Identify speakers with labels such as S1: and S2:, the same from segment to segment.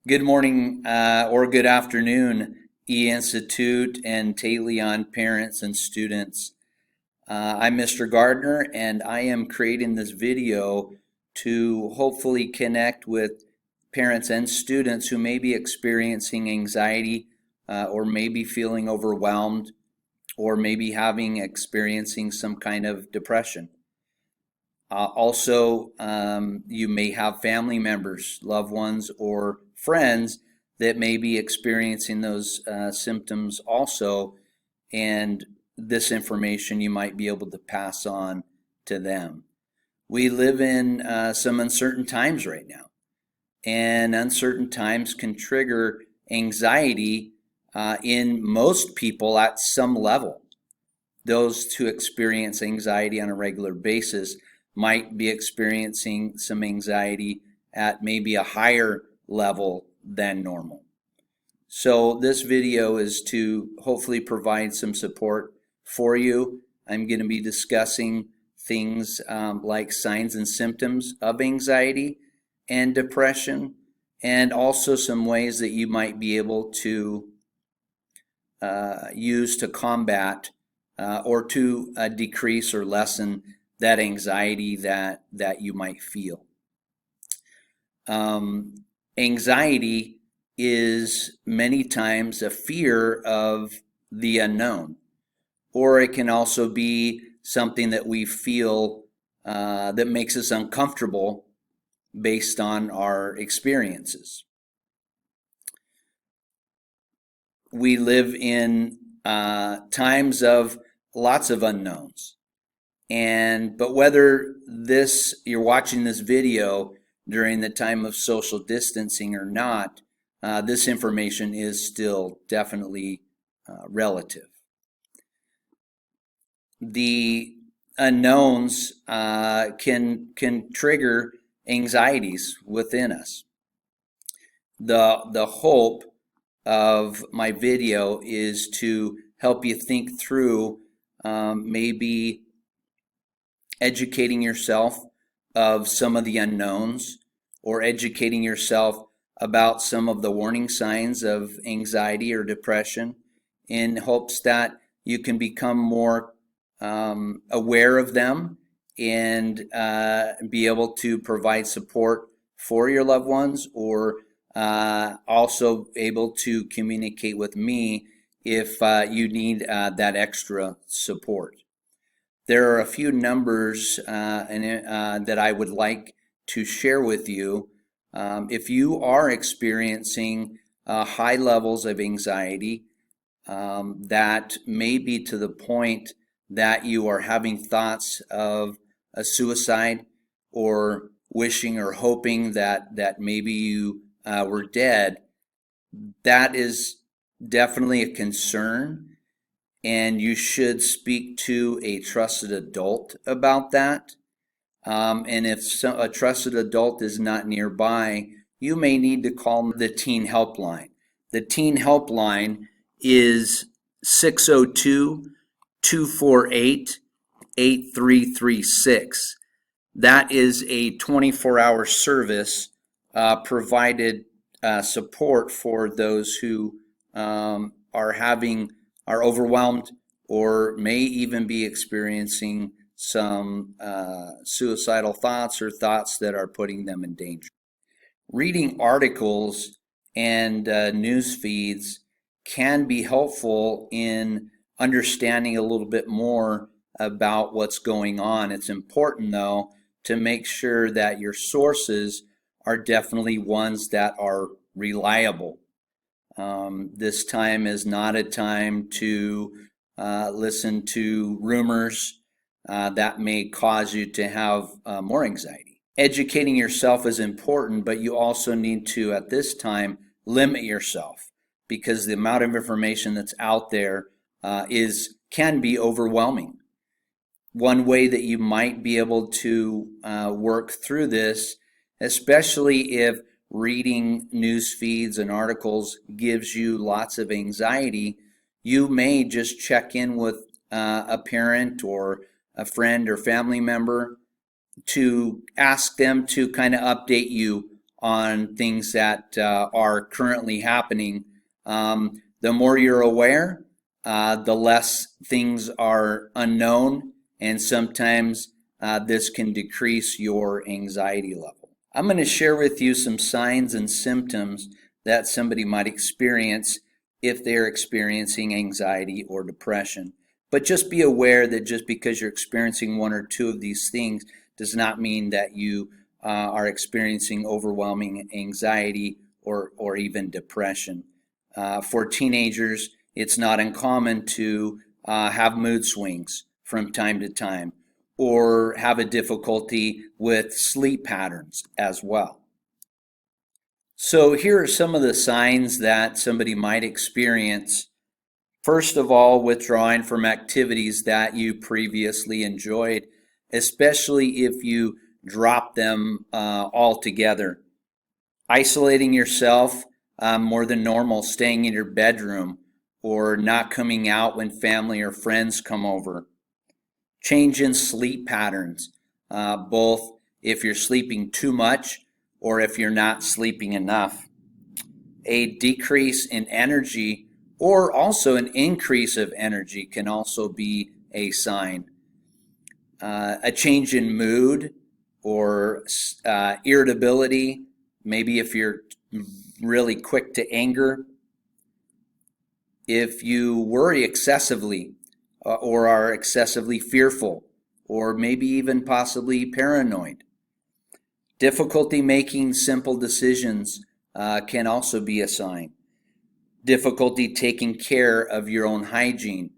S1: Good morning or good afternoon, E-Institute and Talion parents and students. I'm Mr. Gardner, and I am creating this video to hopefully connect with parents and students who may be experiencing anxiety or maybe feeling overwhelmed or maybe experiencing some kind of depression. You may have family members, loved ones, or friends that may be experiencing those symptoms also, and this information you might be able to pass on to them. We live in some uncertain times right now, and uncertain times can trigger anxiety in most people at some level. Those who experience anxiety on a regular basis might be experiencing some anxiety at maybe a higher level than normal. So this video is to hopefully provide some support for you. I'm going to be discussing things like signs and symptoms of anxiety and depression, and also some ways that you might be able to use to combat or to decrease or lessen that anxiety that you might feel. Anxiety is many times a fear of the unknown, or it can also be something that we feel that makes us uncomfortable based on our experiences. We live in times of lots of unknowns. But whether you're watching this video during the time of social distancing or not, this information is still definitely relative. The unknowns can trigger anxieties within us. The hope of my video is to help you think through maybe educating yourself of some of the unknowns, or educating yourself about some of the warning signs of anxiety or depression, in hopes that you can become more aware of them and be able to provide support for your loved ones, or also able to communicate with me if you need that extra support. There are a few numbers that I would like to share with you. If you are experiencing high levels of anxiety that may be to the point that you are having thoughts of a suicide, or wishing or hoping that maybe you were dead, that is definitely a concern. And you should speak to a trusted adult about that. And if a trusted adult is not nearby, you may need to call the teen helpline. The teen helpline is 602-248-8336. That is a 24-hour service provided support for those who are overwhelmed, or may even be experiencing some suicidal thoughts, or thoughts that are putting them in danger. Reading articles and news feeds can be helpful in understanding a little bit more about what's going on. It's important, though, to make sure that your sources are definitely ones that are reliable. This time is not a time to listen to rumors that may cause you to have more anxiety. Educating yourself is important, but you also need to, at this time, limit yourself, because the amount of information that's out there can be overwhelming. One way that you might be able to work through this, especially if reading news feeds and articles gives you lots of anxiety, you may just check in with a parent or a friend or family member to ask them to kind of update you on things that are currently happening. The more you're aware, the less things are unknown, and sometimes this can decrease your anxiety level. I'm going to share with you some signs and symptoms that somebody might experience if they're experiencing anxiety or depression. But just be aware that just because you're experiencing one or two of these things does not mean that you are experiencing overwhelming anxiety or even depression. For teenagers, it's not uncommon to have mood swings from time to time or have a difficulty with sleep patterns as well. So here are some of the signs that somebody might experience. First of all, withdrawing from activities that you previously enjoyed, especially if you drop them altogether. Isolating yourself more than normal, staying in your bedroom, or not coming out when family or friends come over. Change in sleep patterns, both if you're sleeping too much or if you're not sleeping enough. A decrease in energy or also an increase of energy can also be a sign. A change in mood or irritability, maybe if you're really quick to anger. If you worry excessively or are excessively fearful or maybe even possibly paranoid. Difficulty making simple decisions can also be a sign. Difficulty taking care of your own hygiene,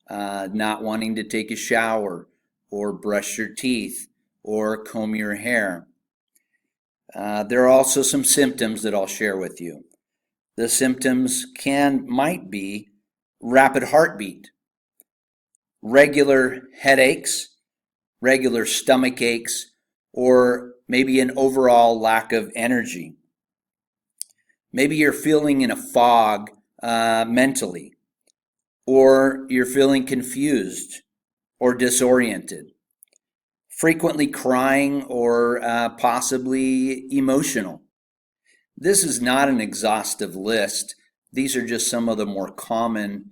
S1: not wanting to take a shower or brush your teeth or comb your hair. There are also some symptoms that I'll share with you. The symptoms might be rapid heartbeat, regular headaches, regular stomach aches, or maybe an overall lack of energy. Maybe you're feeling in a fog mentally, or you're feeling confused or disoriented, frequently crying or possibly emotional. This is not an exhaustive list. These are just some of the more common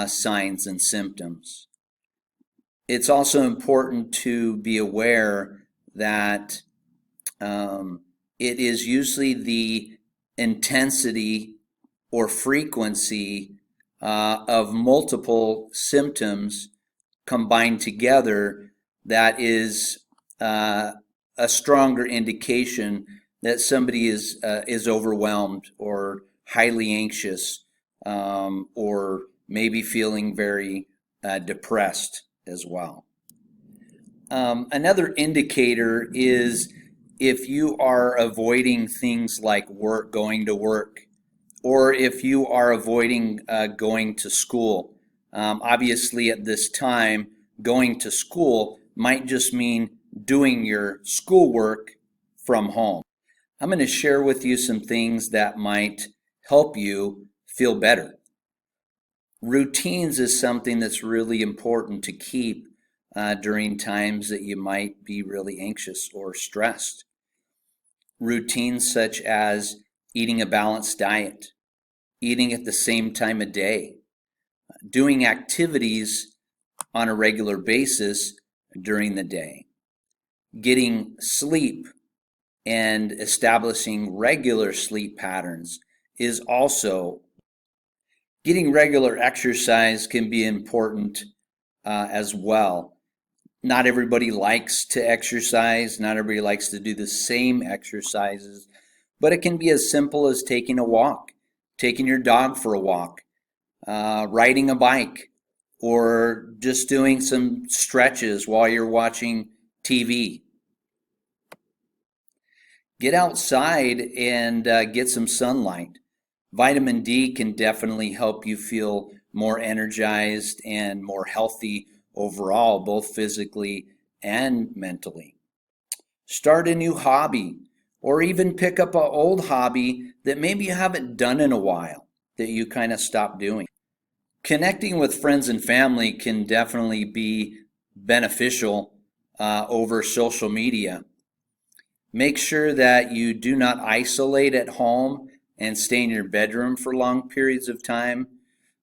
S1: signs and symptoms. It's also important to be aware that it is usually the intensity or frequency of multiple symptoms combined together that is a stronger indication that somebody is overwhelmed or highly anxious or maybe feeling very depressed as well. Another indicator is if you are avoiding things like going to work, or if you are avoiding going to school. Obviously, at this time, going to school might just mean doing your schoolwork from home. I'm going to share with you some things that might help you feel better. Routines is something that's really important to keep during times that you might be really anxious or stressed. Routines such as eating a balanced diet, eating at the same time of day, doing activities on a regular basis during the day, getting sleep and establishing regular sleep patterns is also. Getting regular exercise can be important as well. Not everybody likes to exercise, not everybody likes to do the same exercises, but it can be as simple as taking a walk, taking your dog for a walk, riding a bike, or just doing some stretches while you're watching TV. Get outside and get some sunlight. Vitamin D can definitely help you feel more energized and more healthy overall, both physically and mentally. Start a new hobby, or even pick up an old hobby that maybe you haven't done in a while, that you kind of stopped doing. Connecting with friends and family can definitely be beneficial over social media. Make sure that you do not isolate at home and stay in your bedroom for long periods of time.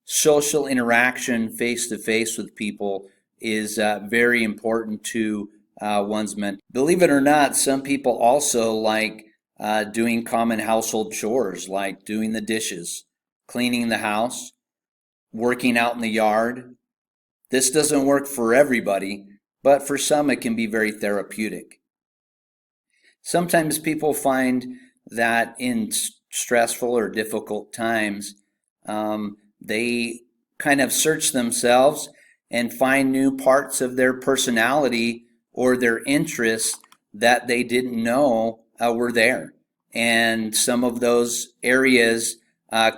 S1: Social interaction face to face with people is very important to one's mental. Believe it or not, some people also like doing common household chores like doing the dishes, cleaning the house, working out in the yard. This doesn't work for everybody, but for some it can be very therapeutic. Sometimes people find that in stressful or difficult times, they kind of search themselves and find new parts of their personality or their interests that they didn't know were there. And some of those areas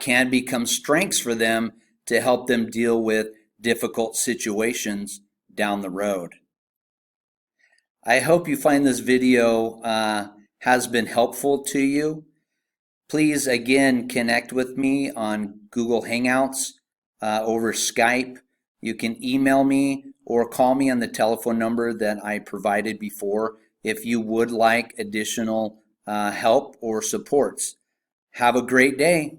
S1: can become strengths for them to help them deal with difficult situations down the road. I hope you find this video has been helpful to you. Please, again, connect with me on Google Hangouts, over Skype. You can email me or call me on the telephone number that I provided before if you would like additional help or supports. Have a great day.